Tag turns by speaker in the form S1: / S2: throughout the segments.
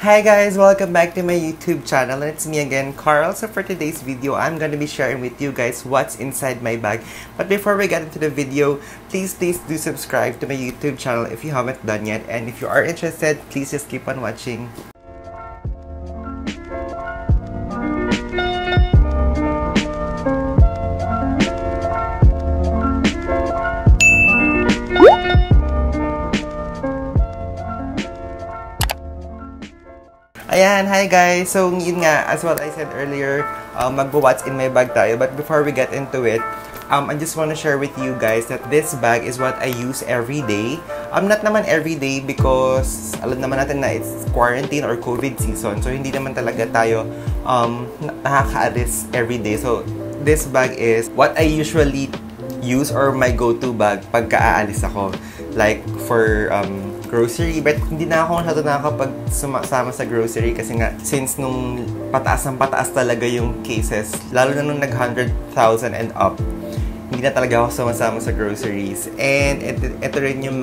S1: Hi guys! Welcome back to my YouTube channel, and it's me again, Carl. So for today's video, I'm gonna be sharing with you guys what's inside my bag. But before we get into the video, please do subscribe to my YouTube channel if you haven't done yet. And if you are interested, please just keep on watching. Ayan, hi guys! So, yun nga, as what I said earlier, magbo-what's in my bag tayo. But before we get into it, I just want to share with you guys that this bag is what I use every day. Not naman every day because alam naman natin na it's quarantine or COVID season. So, hindi naman talaga tayo nakaka-alis every day. So, this bag is what I usually use or my go-to bag pagka-aalis ako. Like, for grocery, but hindi na ako masyado nakakapag-sama sa grocery kasi nga, since nung pataas ng pataas talaga yung cases, lalo na nung nag-100,000 and up, hindi na talaga ako sumasama sa groceries. And ito rin yung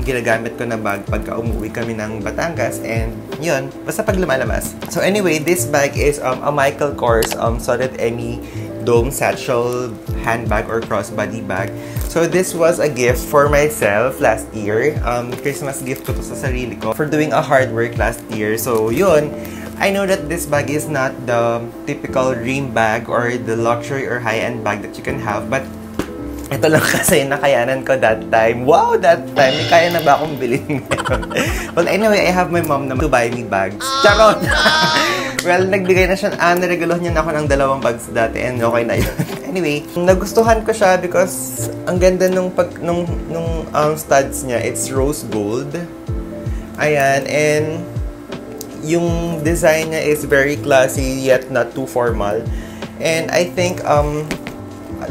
S1: ginagamit ko na bag pagka umuwi kami ng Batangas, and yun, basta pag lumalabas. So anyway, this bag is a Michael Kors Solid Emmy Dome Satchel handbag or crossbody bag. So this was a gift for myself last year. Christmas gift ko to sa sarili ko for doing a hard work last year. So yun, I know that this bag is not the typical dream bag or the luxury or high-end bag that you can have, but ito lang kasi nakayanan ko that time. Wow, that time! May kaya na ba akong bilhin ngayon? Well, anyway, I have my mom na to buy me bags. Charot! Well, nagbigay na siya, naregalo niya na ako ng 2 bags dati and okay na yun. Anyway, nagustuhan ko siya because ang ganda nung studs niya. It's rose gold. Ayan, and yung design niya is very classy yet not too formal. And I think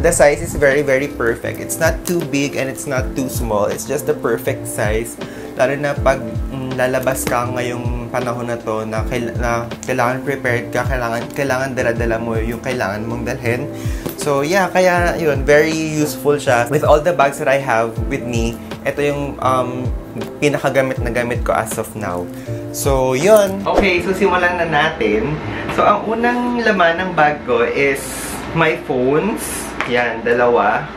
S1: the size is very perfect. It's not too big and it's not too small. It's just the perfect size. Lalo na pag lalabas ka ngayong panahon na to na kailangan prepared ka, kailangan dala-dala mo yung kailangan mong dalhin. So yeah, kaya yun, very useful siya. With all the bags that I have with me, ito yung pinakagamit na gamit ko as of now. So yun. Okay, so simulan na natin. So ang unang laman ng bag ko is my phones. Yan, dalawang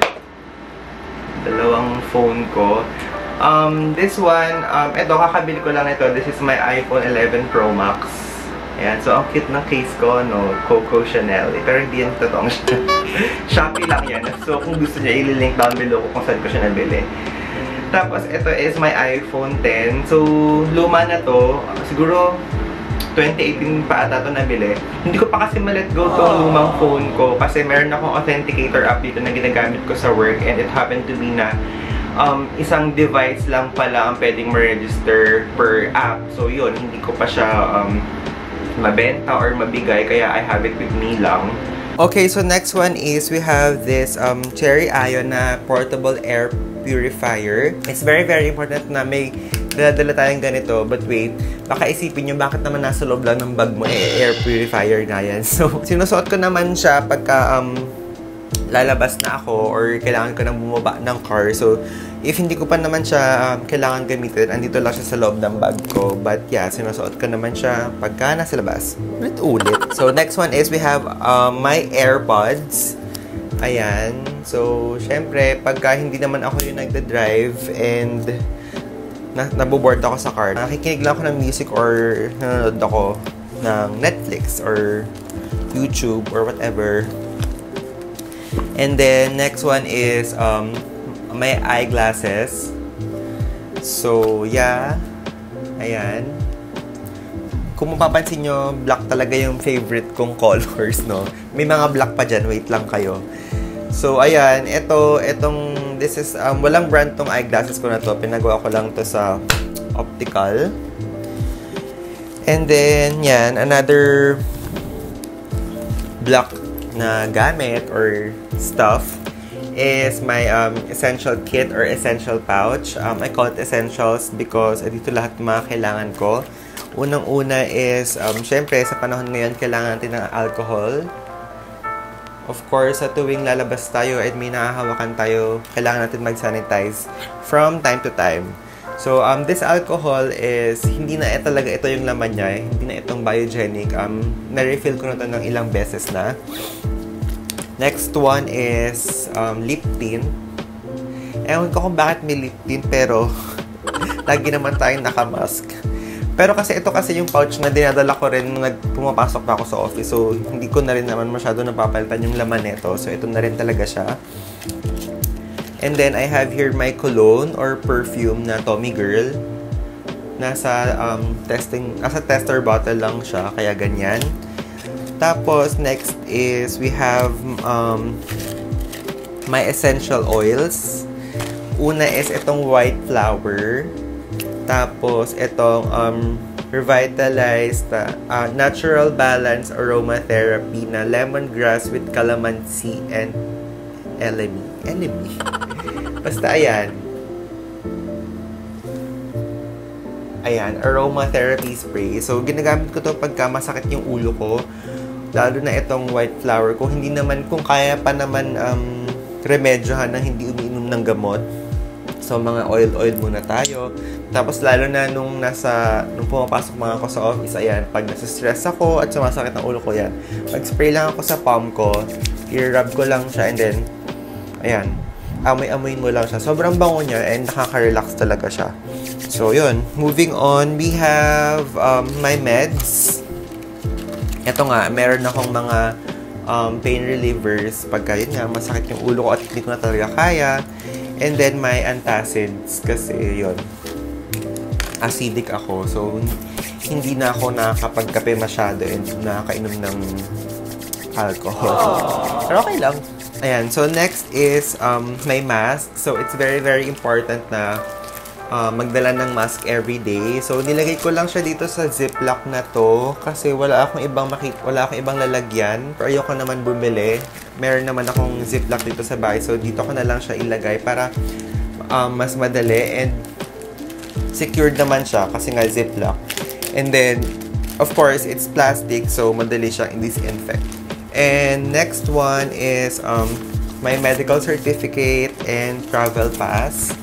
S1: phone ko. This one, ito, kakabili ko lang ito. This is my iPhone 11 Pro Max. Ayan, so ang cute ng case ko, no, Coco Chanel. Pero hindi yan totoong Shopee lang yan. So kung gusto niya, ililink down below kung saan ko siya nabili. Tapos, ito is my iPhone 10. So, luma na to. Siguro, 2018 pa ata ito nabili. Hindi ko pa kasi ma-let go itong lumang phone ko kasi meron akong authenticator app dito na ginagamit ko sa work, and it happened to be na isang device lang pala ang pwedeng ma-register per app. So yun, hindi ko pa siya mabenta or mabigay, kaya I have it with me lang. Okay, so next one is we have this Cherry Ion na portable air purifier. It's very important na may dala tayong ganito, but wait, baka isipin nyo bakit naman nasa loob lang ng bag mo air purifier na yan. So sinusuot ko naman siya pagka lalabas na ako or kailangan ko nang bumaba ng car. So if hindi ko pa naman siya kailangan gamitin, andito lang siya sa loob ng bag ko. But yeah, sinusuot ko naman siya pagka nasa labas. Ulit. So next one is we have my AirPods. Ayan. So syempre, pagka hindi naman ako yung nagda-drive and naboboard ako sa car, nakikinig lang ako ng music or nanonood ako ng Netflix or YouTube or whatever. And then next one is my eyeglasses. So yeah, ayan. Kung mapapansin nyo, black talaga yung favorite kong colors, no? May mga black pa dyan, wait lang kayo. So ayan, this is, walang brand tong eyeglasses ko na to. Pinagawa ko lang to sa optical. And then, yan, another black na gamit or stuff is my essential kit or essential pouch. I call it essentials because dito lahat ng mga kailangan ko. Unang-una is, syempre, sa panahon ngayon, kailangan natin ng alcohol. Of course, sa tuwing lalabas tayo at may nakahawakan tayo, kailangan natin mag-sanitize from time to time. So, this alcohol is, hindi na talaga ito yung laman niya. Hindi na itong biogenic. Na-refill ko na ito ng ilang beses na. Next one is lip tint. Ewan ko kung bakit may lip tint, pero lagi naman tayong nakamask. Pero kasi ito kasi yung pouch na dinadala ko rin nung pumapasok na ako sa office. So, hindi ko na rin naman masyado napapalitan yung laman nito. So, ito na rin talaga siya. And then, I have here my cologne or perfume na Tommy Girl. Nasa tester bottle lang siya, kaya ganyan. Tapos, next is, we have my essential oils. Una is itong white flower. Tapos, itong revitalized natural balance aromatherapy na lemongrass with calamansi and elemi. Basta, ayan. Ayan, aromatherapy spray. So, ginagamit ko to pagka masakit yung ulo ko. Lalo na itong white flower. Kung hindi naman, kung kaya pa naman remedyohan ng hindi umiinom ng gamot. So, mga oil muna tayo. Tapos, lalo na nung pumapasok mga ako sa office, ayan, pag nasa-stress ako at sumasakit ang ulo ko, yan. Pag-spray lang ako sa palm ko, i-rub ko lang siya, and then, ayan, amoy-amoyin mo lang siya. Sobrang bango niya, and nakaka-relax talaga siya. So, yun. Moving on, we have my meds. Ito nga, meron akong mga pain relievers pagka yun nga, masakit yung ulo ko at hindi ko na talaga kaya. And then, my antacids kasi yun, acidic ako. So, hindi na ako nakakapagkape masyado and nakakainom ng alcohol. Pero okay lang. Ayan. So, next is my mask. So, it's very, very important na magdala ng mask every day. So, nilagay ko lang siya dito sa ziplock na to kasi wala akong ibang lalagyan. Pero ayoko naman bumili. Meron naman akong ziplock dito sa bahay. So, dito ko na lang siya ilagay para mas madali and secured naman siya kasi nga ziplock. And then, of course, it's plastic so madali siyang i-disinfect. And next one is my medical certificate and travel pass.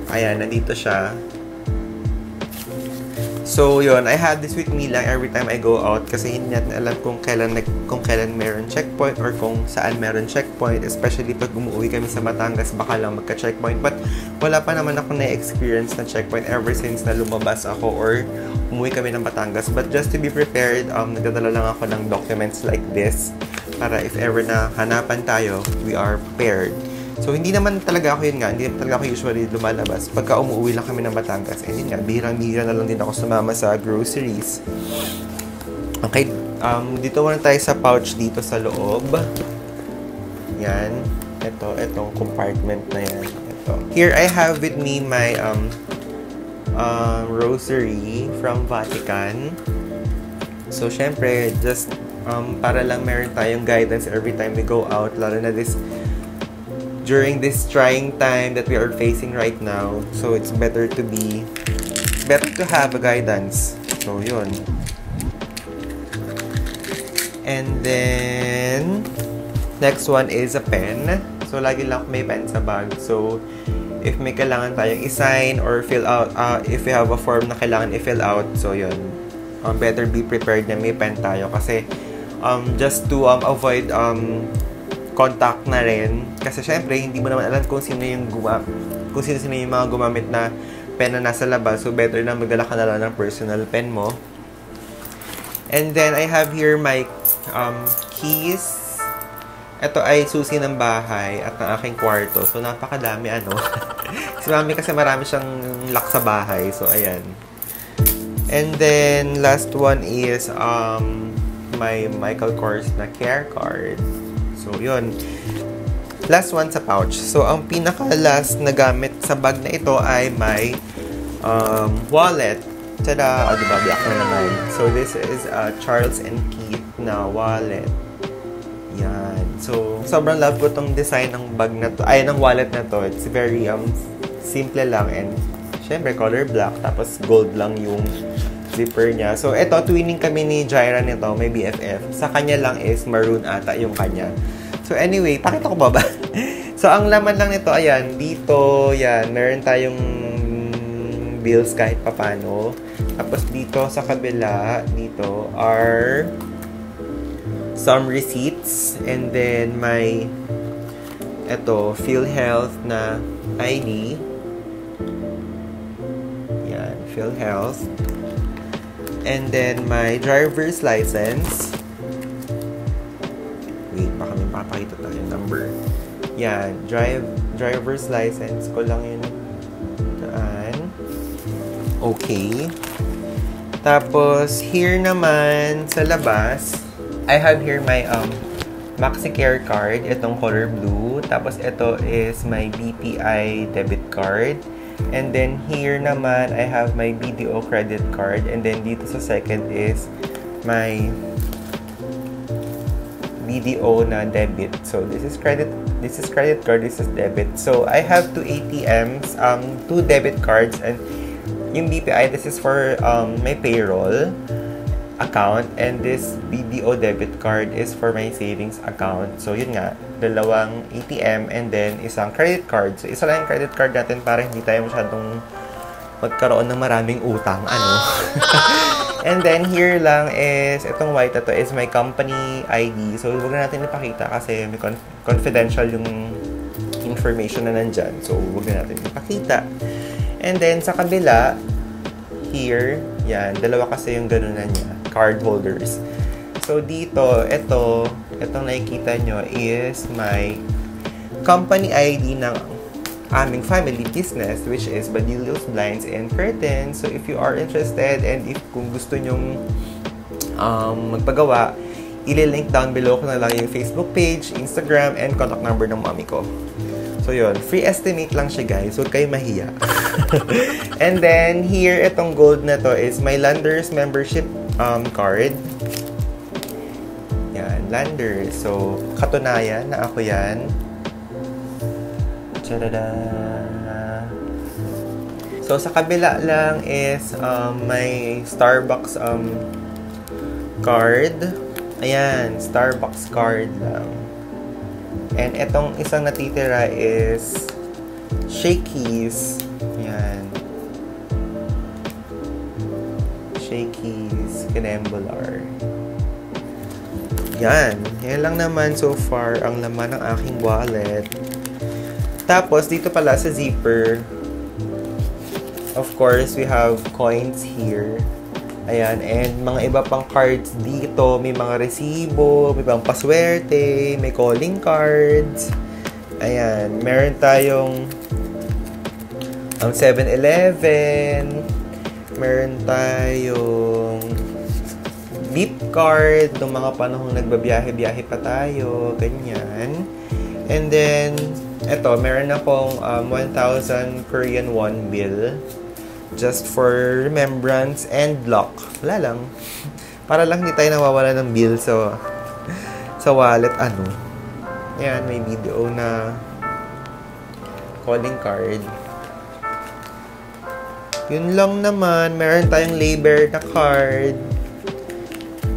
S1: Ayan, nandito siya. So, yun, I have this with me lang every time I go out kasi hindi natin alam kung kailan meron checkpoint or kung saan meron checkpoint, especially pag umuwi kami sa Batangas, baka lang magka-checkpoint. But, wala pa naman ako na-experience na checkpoint ever since na lumabas ako or umuwi kami ng Batangas. But just to be prepared, nagdadala lang ako ng documents like this para if ever na hanapan tayo, we are prepared. So, hindi naman talaga ako hindi talaga ako usually lumalabas. Pagka umuwi lang kami ng Batangas, and yun nga, bihirang-bihira na lang din ako sumama sa groceries. Okay, dito muna tayo sa pouch dito sa loob. Yan. Itong compartment na yan. Ito. Here, I have with me my rosary from Vatican. So, syempre, just para lang meron tayong guidance every time we go out, lalo na during this trying time that we are facing right now. So, it's better to have a guidance. So, yun. And then, next one is a pen. So, lagi lang may pen sa bag. So, if may kailangan tayong i-sign or fill out, if we have a form na kailangan i-fill out, so, yun. Better be prepared na may pen tayo. Kasi, just to avoid contact na rin. Kasi syempre, hindi mo naman alam kung sino yung mga gumamit na pen na nasa labas. So, better na magdala ka na lang ng personal pen mo. And then, I have here my keys. Ito ay susi ng bahay at ng aking kwarto. So, napakadami Si mami kasi marami siyang lock sa bahay. So, ayan. And then, last one is my Michael Kors na care card. So, yun. Last one sa pouch. So, ang pinaka-last na gamit sa bag na ito ay my wallet. Tada! O, diba? Black na naman. So, this is Charles and Keith na wallet. Yan. So, sobrang love ko tong design ng bag na to. Ay, ng wallet na to. It's very simple lang and syempre, color black. Tapos, gold lang yung zipper niya. So, ito, twinning kami ni Jaira nito. May BFF. Sa kanya lang is maroon ata yung kanya. So, anyway, pakita ko ba? So, ang laman lang nito, ayan, dito, yan, meron tayong yung bills kahit papano. Tapos dito sa kabila, dito are some receipts. And then may eto, PhilHealth na ID. Yan, PhilHealth. And then my driver's license. Wait, baka may papakita tayo number. Yan, driver's license ko lang yun. Okay. Tapos, here naman, sa labas, I have here my MaxiCare card. Itong color blue. Tapos, ito is my BPI debit card. And then, here naman, I have my BDO credit card. And then, dito sa second is my BDO na debit. So, this is credit card, this is debit. So, I have two ATMs, two debit cards, and yung BPI, this is for my payroll account, and this BDO debit card is for my savings account. So, yun nga, dalawang ATM and then isang credit card. So, isa lang yung credit card natin para hindi tayo masyadong magkaroon ng maraming utang. And then, here lang is, itong white na to is my company ID. So, huwag na natin ipakita kasi may confidential yung information na nandyan. So, huwag na natin ipakita. And then, sa kabila, here, yan, dalawa kasi yung ganunan niya, card holders. So, dito, itong nakikita nyo is my company ID ng aming family business, which is Badilio's Blinds and Curtains. So, if you are interested and if kung gusto nyong magpagawa, ililink down below ko na lang yung Facebook page, Instagram, and contact number ng mommy ko. So, yun. Free estimate lang siya, guys. Huwag kayo mahiya. And then, here, itong gold na to is my Landers membership card. Yan, Landers. So, katunayan na ako yan. Tadada! So, sa kabila lang is my Starbucks card. Ayan, Starbucks card lang. And itong isang natitira is Shakey's. Yan. Shakey's Kinembular. Yan. Yan lang naman so far ang laman ng aking wallet. Tapos, dito pala sa zipper, of course, we have coins here. Ayan, and mga iba pang cards dito. May mga resibo, may pang paswerte, may calling cards. Ayan, meron tayong 7-Eleven. Meron tayong beep card nung mga panahong nagbabiyahe-biyahe pa tayo. Ganyan. And then, eto, meron akong 1,000 Korean won bill. Just for remembrance and block. Wala lang. Para lang hindi tayo nawawala ng bill sa wallet. Ayan, may video na calling card. Yun lang naman. Meron tayong labor na card.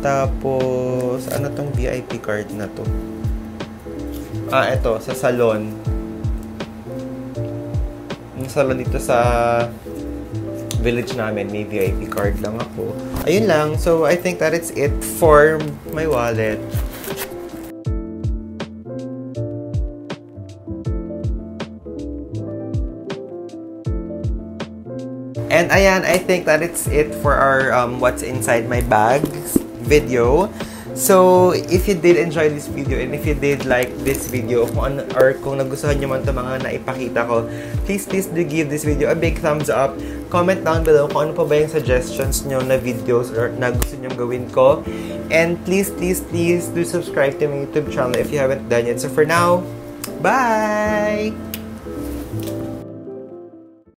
S1: Tapos, ano tong VIP card na to? Ito, sa salon. Yung salon dito sa village namin, may VIP card lang ako. Ayun lang. So, I think that it's it for my wallet. And ayan, I think that it's it for our what's inside my bags video. So, if you did enjoy this video and if you did like this video or kung nagustuhan nyo man ito mga naipakita ko, please do give this video a big thumbs up. Comment down below kung ano pa ba yung suggestions nyo na videos or na gusto nyo gawin ko. And please do subscribe to my YouTube channel if you haven't done yet. So for now, bye!